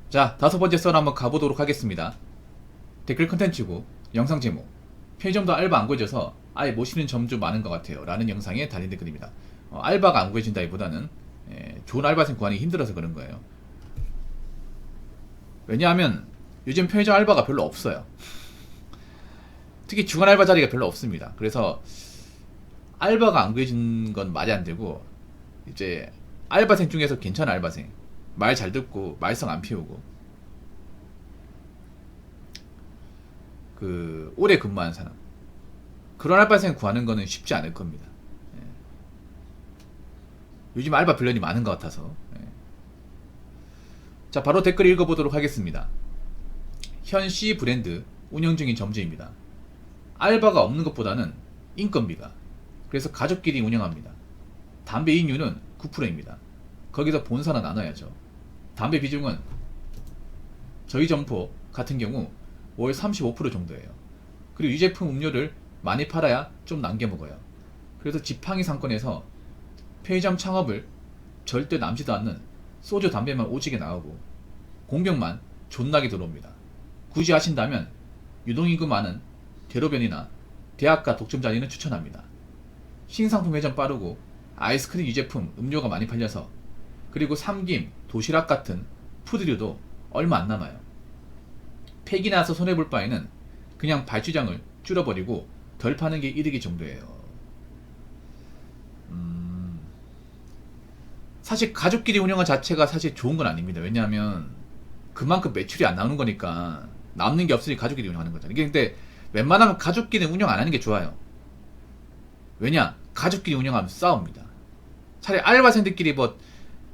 자, 다섯 번째 썰 한번 가보도록 하겠습니다. 댓글 컨텐츠고 영상 제목, 편의점도 알바 안 구해져서 아예 모시는 점 좀 많은 것 같아요 라는 영상에 달린 댓글입니다. 알바가 안 구해진다기보다는 좋은 알바생 구하기 힘들어서 그런 거예요. 왜냐하면 요즘 편의점 알바가 별로 없어요. 특히 중간 알바 자리가 별로 없습니다. 그래서 알바가 안 구해진 건 말이 안 되고, 이제 알바생 중에서 괜찮은 알바생, 말 잘 듣고 말썽 안 피우고 오래 근무하는 사람, 그런 알바생 구하는 거는 쉽지 않을 겁니다. 예. 요즘 알바 빌런이 많은 것 같아서. 예. 자, 바로 댓글 읽어보도록 하겠습니다. 현 C 브랜드 운영 중인 점주입니다. 알바가 없는 것보다는 인건비가, 그래서 가족끼리 운영합니다. 담배 이익률은 9%입니다. 거기서 본사는 나눠야죠. 담배 비중은 저희 점포 같은 경우 월 35% 정도예요. 그리고 이 제품 음료를 많이 팔아야 좀 남겨 먹어요. 그래서 지팡이 상권에서 편의점 창업을 절대 남지도 않는 소주 담배만 오지게 나오고 공병만 존나게 들어옵니다. 굳이 하신다면 유동인구 많은 대로변이나 대학가 독점 자리는 추천합니다. 신상품 회전 빠르고 아이스크림 유제품 음료가 많이 팔려서, 그리고 삼김, 도시락 같은 푸드류도 얼마 안 남아요. 폐기 나서 손해볼 바에는 그냥 발주량을 줄여버리고 덜 파는 게 이득이 정도예요. 사실 가족끼리 운영한 자체가 사실 좋은 건 아닙니다. 왜냐하면 그만큼 매출이 안 나오는 거니까, 남는 게 없으니 가족끼리 운영하는 거잖아요. 이게 근데 웬만하면 가족끼리 운영 안 하는 게 좋아요. 왜냐? 가족끼리 운영하면 싸웁니다. 차라리 알바생들끼리 뭐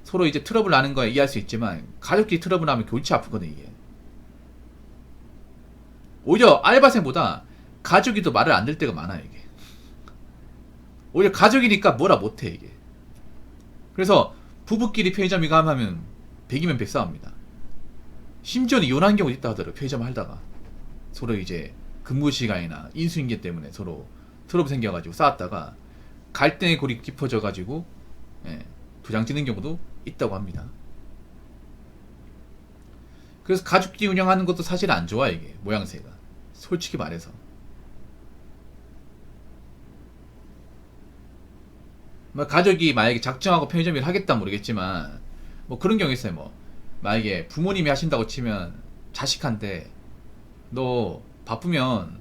서로 이제 트러블 나는 거에 이해할 수 있지만, 가족끼리 트러블 나면 골치 아프거든 이게. 오히려 알바생보다 가족이 더 말을 안 들 때가 많아요 이게. 오히려 가족이니까 뭐라 못해 이게. 그래서 부부끼리 편의점 이거 하면 100이면 100 싸웁니다. 심지어는 이혼한 경우도 있다 하더라고요. 편의점 하다가 서로 이제 근무 시간이나 인수인계 때문에 서로 트러블 생겨가지고 싸웠다가 갈등의 골이 깊어져가지고 도장 찍는 경우도 있다고 합니다. 그래서 가족끼리 운영하는 것도 사실 안 좋아 이게, 모양새가. 솔직히 말해서. 뭐 가족이 만약에 작정하고 편의점 일 하겠다 모르겠지만, 뭐 그런 경우 있어요. 뭐 만약에 부모님이 하신다고 치면 자식한테 너 바쁘면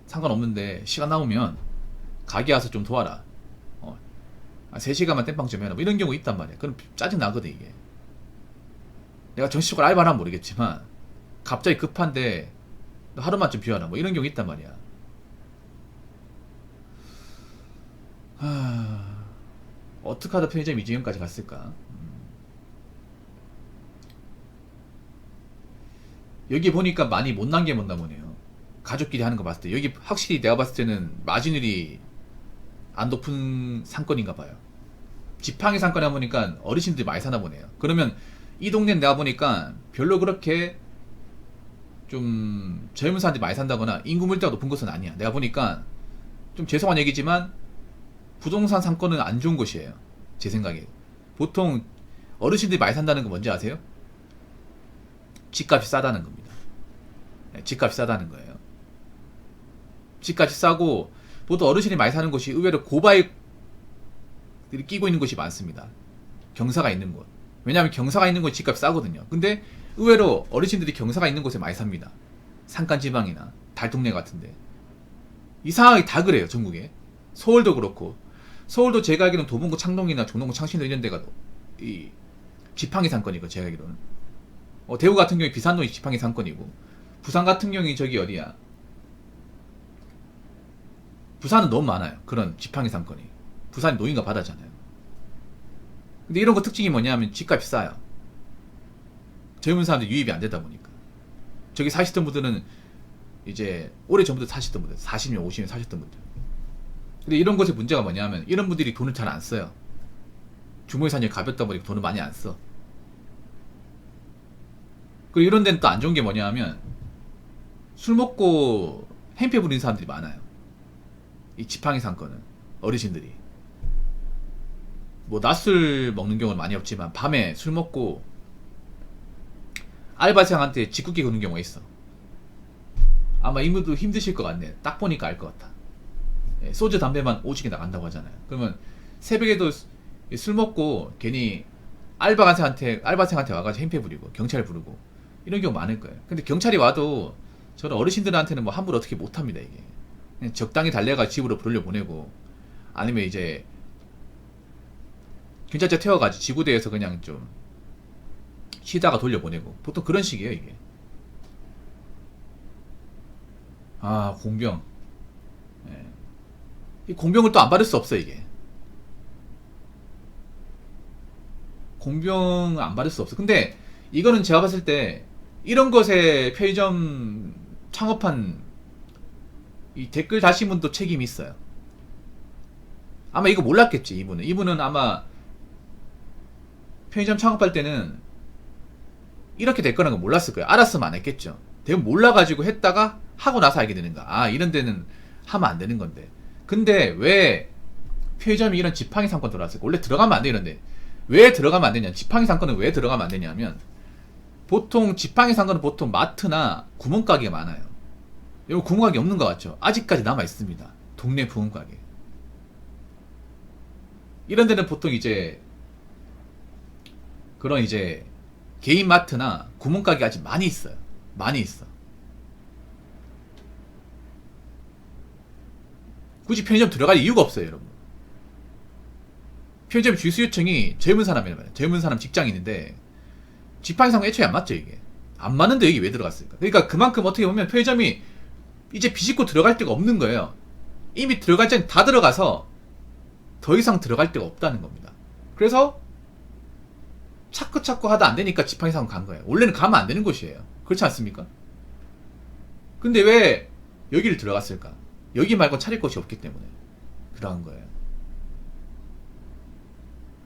상관없는데 시간 남으면 가게 와서 좀 도와라. 3시간만 땜빵 좀 해라. 뭐 이런 경우 있단 말이야. 그럼 짜증 나거든 이게. 내가 정식적으로 알바는 하면 모르겠지만 갑자기 급한데 너 하루만 좀 비워라. 뭐 이런 경우 있단 말이야. 어떻게 하다 편의점 이 지경까지 갔을까? 여기 보니까 많이 못난 게 뭔가 보네요. 가족끼리 하는 거 봤을 때 여기 확실히 내가 봤을 때는 마진율이 안 높은 상권인가 봐요. 지팡이 상권에 보니까 어르신들이 많이 사나 보네요. 그러면 이 동네는 내가 보니까 별로 그렇게 좀 젊은 사람들이 많이 산다거나 인구 밀도가 높은 곳은 아니야. 내가 보니까 좀 죄송한 얘기지만 부동산 상권은 안 좋은 곳이에요. 제 생각에. 보통 어르신들이 많이 산다는 거 뭔지 아세요? 집값이 싸다는 겁니다. 집값이 싸다는 거예요. 집값이 싸고, 보통 어르신이 많이 사는 곳이 의외로 고바이들이 끼고 있는 곳이 많습니다. 경사가 있는 곳. 왜냐하면 경사가 있는 곳이 집값이 싸거든요. 근데 의외로 어르신들이 경사가 있는 곳에 많이 삽니다. 산간 지방이나 달동네 같은데. 이상하게 다 그래요 전국에. 서울도 그렇고. 서울도 제가 알기로는 도봉구 창동이나 종로구 창신도 이런 데가 이 지팡이 상권이고, 제가 알기로는. 대구 같은 경우에 비산동이 지팡이 상권이고, 부산 같은 경우에 저기 어디야, 부산은 너무 많아요 그런 지팡이 상권이. 부산이 노인과 바다잖아요. 근데 이런 거 특징이 뭐냐면 집값이 싸요. 젊은 사람들 유입이 안 되다 보니까. 저기 사시던 분들은 이제 오래 전부터 사시던 분들, 40년 50년 사셨던 분들. 근데 이런 곳의 문제가 뭐냐면 이런 분들이 돈을 잘 안 써요. 주머니산이 가볍다 보니까 돈을 많이 안 써. 그리고 이런 데는 또 안 좋은 게 뭐냐면 술 먹고 행패 부리는 사람들이 많아요. 이 지팡이 상권은 어르신들이 뭐 낮술 먹는 경우는 많이 없지만 밤에 술 먹고 알바생한테 짓궂게 구는 경우가 있어. 아마 이분도 힘드실 것 같네. 딱 보니까 알 것 같아. 소주 담배만 오지게 나간다고 하잖아요. 그러면 새벽에도 술 먹고 괜히 알바생한테 와가지고 행패 부리고 경찰 부르고 이런 경우 많을 거예요. 근데 경찰이 와도 저는 어르신들한테는 뭐 함부로 어떻게 못합니다. 이게 그냥 적당히 달래가 집으로 돌려보내고, 아니면 이제 경찰차 태워가지고 지구대에서 그냥 좀 쉬다가 돌려보내고, 보통 그런 식이에요 이게. 아, 공병. 예. 이 공병을 또 안 받을 수 없어 이게. 공병 안 받을 수 없어. 근데 이거는 제가 봤을 때 이런 것에 편의점 창업한 이 댓글 다신 분도 책임이 있어요. 아마 이거 몰랐겠지. 이분은 아마 편의점 창업할 때는 이렇게 될 거라는 거 몰랐을 거예요. 알았으면 안 했겠죠. 대부분 몰라가지고 했다가 하고 나서 알게 되는 거야. 아, 이런 데는 하면 안 되는 건데. 근데 왜 편의점이 이런 지팡이 상권 들어왔을까? 원래 들어가면 안 돼, 이런데. 왜 들어가면 안 되냐? 지팡이 상권은 왜 들어가면 안 되냐면, 보통 지팡이 상권은 보통 마트나 구멍가게가 많아요. 여러분 구멍가게 없는 것 같죠? 아직까지 남아 있습니다. 동네 구멍가게. 이런 데는 보통 이제 그런 이제 개인 마트나 구멍가게 아직 많이 있어요. 많이 있어. 굳이 편의점 들어갈 이유가 없어요, 여러분. 편의점 주스 요청이 젊은 사람이란 말이에요. 젊은 사람 직장인인데 지팡이 상권 애초에 안 맞죠, 이게. 안 맞는데 여기 왜 들어갔을까? 그러니까 그만큼 어떻게 보면 편의점이 이제 비집고 들어갈 데가 없는 거예요. 이미 들어갈 때는 다 들어가서 더 이상 들어갈 데가 없다는 겁니다. 그래서 자꾸 하다 안 되니까 지팡이 상권 간 거예요. 원래는 가면 안 되는 곳이에요. 그렇지 않습니까? 근데 왜 여기를 들어갔을까? 여기 말고 차릴 곳이 없기 때문에 그러한 거예요.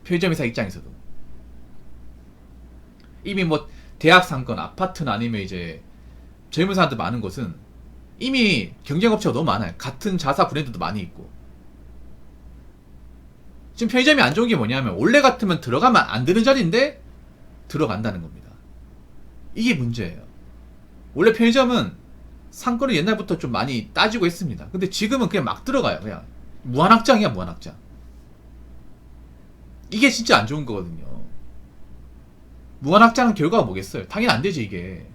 편의점 회사 입장에서도 이미 뭐 대학 상권, 아파트나 아니면 이제 젊은 사람들 많은 곳은 이미 경쟁업체가 너무 많아요. 같은 자사 브랜드도 많이 있고. 지금 편의점이 안 좋은 게 뭐냐면 원래 같으면 들어가면 안 되는 자리인데 들어간다는 겁니다. 이게 문제예요. 원래 편의점은 상권을 옛날부터 좀 많이 따지고 했습니다. 근데 지금은 그냥 막 들어가요. 그냥 무한확장이야, 무한확장. 이게 진짜 안 좋은 거거든요. 무한확장은 결과가 뭐겠어요? 당연히 안 되지, 이게.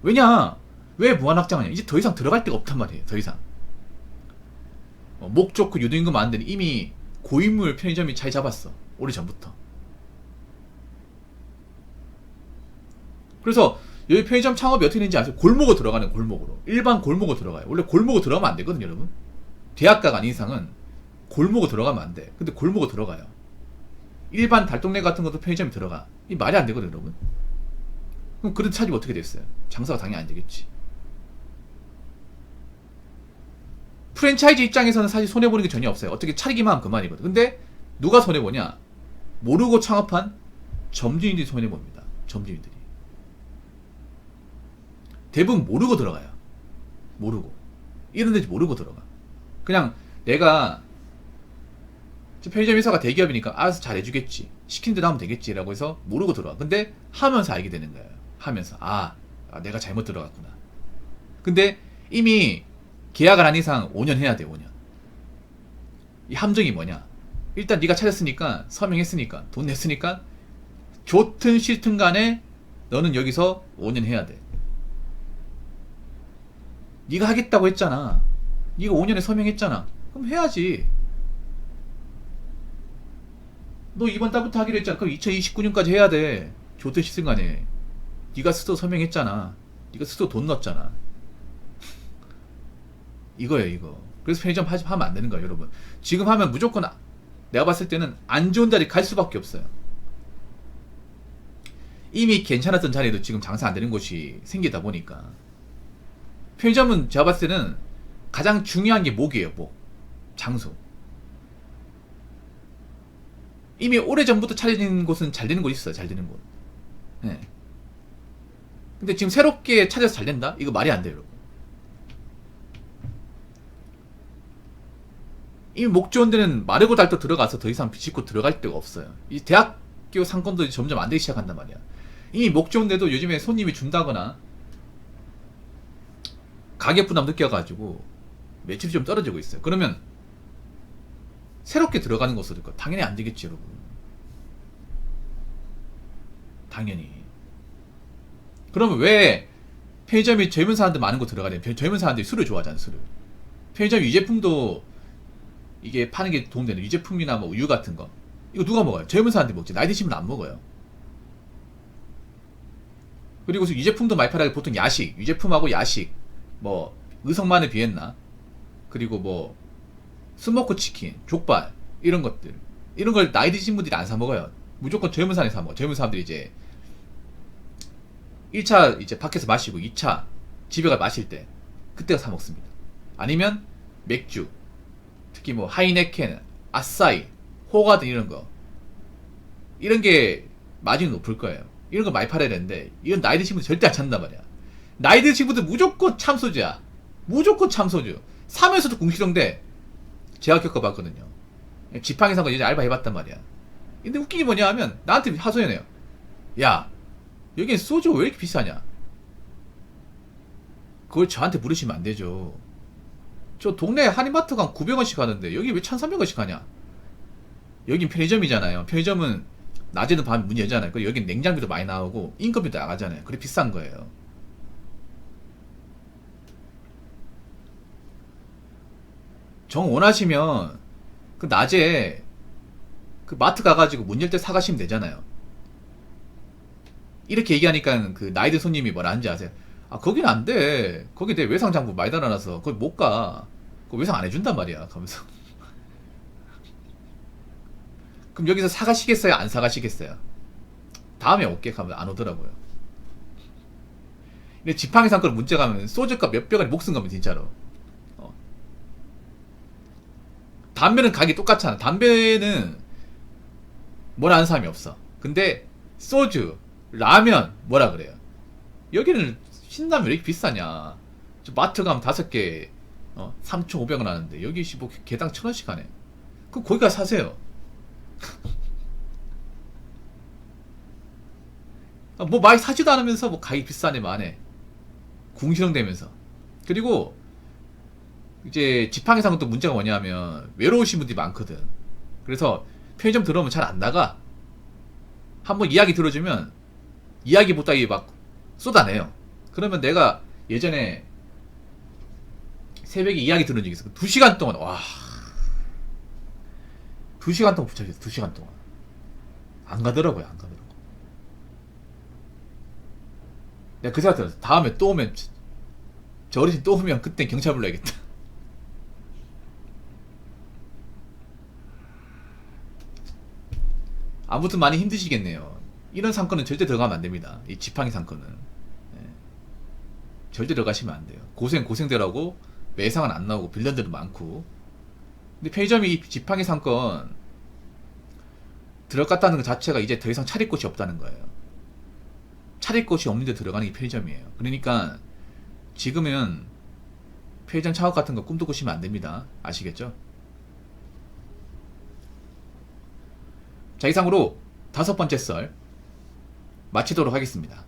왜냐? 왜 무한확장하냐? 이제 더 이상 들어갈 데가 없단 말이에요. 더 이상. 목 좋고 유동인구 많은 데는 이미 고인물 편의점이 자리 잡았어. 오래전부터. 그래서 여기 편의점 창업이 어떻게 되는지 아세요? 골목으로 들어가는, 골목으로. 일반 골목으로 들어가요. 원래 골목으로 들어가면 안 되거든요, 여러분. 대학가가 아닌 이상은 골목으로 들어가면 안 돼. 근데 골목으로 들어가요. 일반 달동네 같은 것도 편의점이 들어가. 이 말이 안 되거든요, 여러분. 그럼 그런 차집이 어떻게 됐어요? 장사가 당연히 안 되겠지. 프랜차이즈 입장에서는 사실 손해보는 게 전혀 없어요. 어떻게 차리기만 하면 그만이거든. 근데 누가 손해보냐? 모르고 창업한 점주인들이 손해봅니다. 점주인들이. 대부분 모르고 들어가요. 모르고. 이런 데지 모르고 들어가. 그냥 내가 편의점 회사가 대기업이니까 알아서 잘해주겠지. 시킨 대로 하면 되겠지. 라고 해서 모르고 들어가. 근데 하면서 알게 되는 거예요. 하면서. 내가 잘못 들어갔구나. 근데 이미 계약을 한 이상 5년 해야 돼, 5년. 이 함정이 뭐냐? 일단 네가 찾았으니까, 서명했으니까, 돈 냈으니까, 좋든 싫든 간에 너는 여기서 5년 해야 돼. 네가 하겠다고 했잖아. 네가 5년에 서명했잖아. 그럼 해야지. 너 이번 달부터 하기로 했잖아. 그럼 2029년까지 해야 돼. 좋든 싫든 간에. 네가 스스로 서명했잖아. 네가 스스로 돈 넣었잖아. 이거예요, 이거. 그래서 편의점 하면 안 되는 거예요, 여러분. 지금 하면 무조건 내가 봤을 때는 안 좋은 자리 갈 수밖에 없어요. 이미 괜찮았던 자리도 지금 장사 안 되는 곳이 생기다 보니까. 편의점은 제가 봤을 때는 가장 중요한 게 목이에요, 목. 장소. 이미 오래전부터 차려진 곳은 잘 되는 곳 있어요, 잘 되는 곳. 네. 근데 지금 새롭게 찾아서 잘 된다? 이거 말이 안 돼요, 여러분. 이미 목 좋은 데는 마르고 닳고 들어가서 더 이상 짓고 들어갈 데가 없어요. 이 대학 끼고 상권도 점점 안 되기 시작한단 말이야. 이미 목 좋은데도 요즘에 손님이 준다거나 가격 부담 느껴가지고 매출이 좀 떨어지고 있어요. 그러면 새롭게 들어가는 곳으로 당연히 안 되겠지, 여러분. 당연히. 그러면 왜 편의점이 젊은 사람들 많은 곳 들어가냐? 젊은 사람들이 술을 좋아하잖아, 술을. 편의점 유제품도 이게 파는 게 도움되는 유제품이나 뭐 우유 같은 거. 이거 누가 먹어요? 젊은 사람들이 먹지. 나이 드신 분은 안 먹어요. 그리고 유제품도 많이 팔아요. 보통 야식, 유제품하고 야식, 뭐 의성마늘 비엔나, 그리고 뭐 스모크 치킨, 족발 이런 것들, 이런 걸 나이 드신 분들이 안 사 먹어요. 무조건 젊은 사람이 사 먹어. 젊은 사람들이 이제 1차 이제 밖에서 마시고 2차 집에 가 마실 때 그때가 사 먹습니다. 아니면 맥주, 특히 뭐 하이네켄, 아싸이, 호가든 이런 거, 이런 게 마진이 높을 거예요. 이런 거 많이 팔아야 되는데 이건 나이 드신 분들 절대 안 찾는단 말이야. 나이 드신 분들 무조건 참소주야. 무조건 참소주. 사면서도 궁시렁대. 제가 겪어봤거든요. 지팡이산 거 예전에 알바 해봤단 말이야. 근데 웃긴 게 뭐냐 하면 나한테 하소연해요. 야, 여긴 소주가 왜 이렇게 비싸냐? 그걸 저한테 물으시면 안 되죠. 저 동네 한인마트 가면 900원씩 하는데 여기 왜 1300원씩 하냐? 여긴 편의점이잖아요. 편의점은 낮에는 밤에 문 열잖아요. 그리고 여긴 냉장비도 많이 나오고 인건비도 나가잖아요. 그래 비싼 거예요. 정 원하시면 그 낮에 그 마트 가가지고 문 열 때 사가시면 되잖아요. 이렇게 얘기하니까 그 나이든 손님이 뭐라 하는지 아세요? 아, 거긴 안 돼. 거기 내 외상 장부 많이 달아놔서 거기 못 가. 그 외상 안 해준단 말이야. 가면서. 그럼 여기서 사가시겠어요? 안 사가시겠어요? 다음에 올게 가면 안 오더라고요. 근데 지팡이 상권 문제가 하면 소주값 몇 배가리 목숨 가면 진짜로. 담배는 가격이 똑같잖아. 담배는 뭐라 하는 사람이 없어. 근데 소주, 라면 뭐라 그래요? 여기는 신라면 왜 이렇게 비싸냐? 저 마트 가면 5개 3,500원 하는데 여기 뭐 개당 1,000원씩 하네. 그럼 거기 가서 사세요. 뭐 많이 사지도 않으면서 뭐 가격이 비싸네 마네. 궁시렁대면서. 그리고 이제 지팡이 상은 또 문제가 뭐냐면 외로우신 분들이 많거든. 그래서 편의점 들어오면 잘 안 나가. 한번 이야기 들어주면 이야기 못하게 막 쏟아내요. 그러면 내가 예전에 새벽에 이야기 들은 적이 있어. 2시간 동안, 와. 2시간 동안 붙여있어. 2시간 동안. 안 가더라고요, 안 가더라고. 내가 그 생각 들었어. 다음에 또 오면, 저 어르신 또 오면 그때 경찰 불러야겠다. 아무튼 많이 힘드시겠네요. 이런 상권은 절대 들어가면 안 됩니다. 이 지팡이 상권은. 예. 절대 들어가시면 안 돼요. 고생되라고 매상은 안 나오고 빌런들도 많고. 근데 편의점이 이 지팡이 상권 들어갔다는 것 자체가 이제 더 이상 차릴 곳이 없다는 거예요. 차릴 곳이 없는데 들어가는 게 편의점이에요. 그러니까 지금은 편의점 창업 같은 거 꿈도 꾸시면 안 됩니다. 아시겠죠? 자, 이상으로 5번째 썰 마치도록 하겠습니다.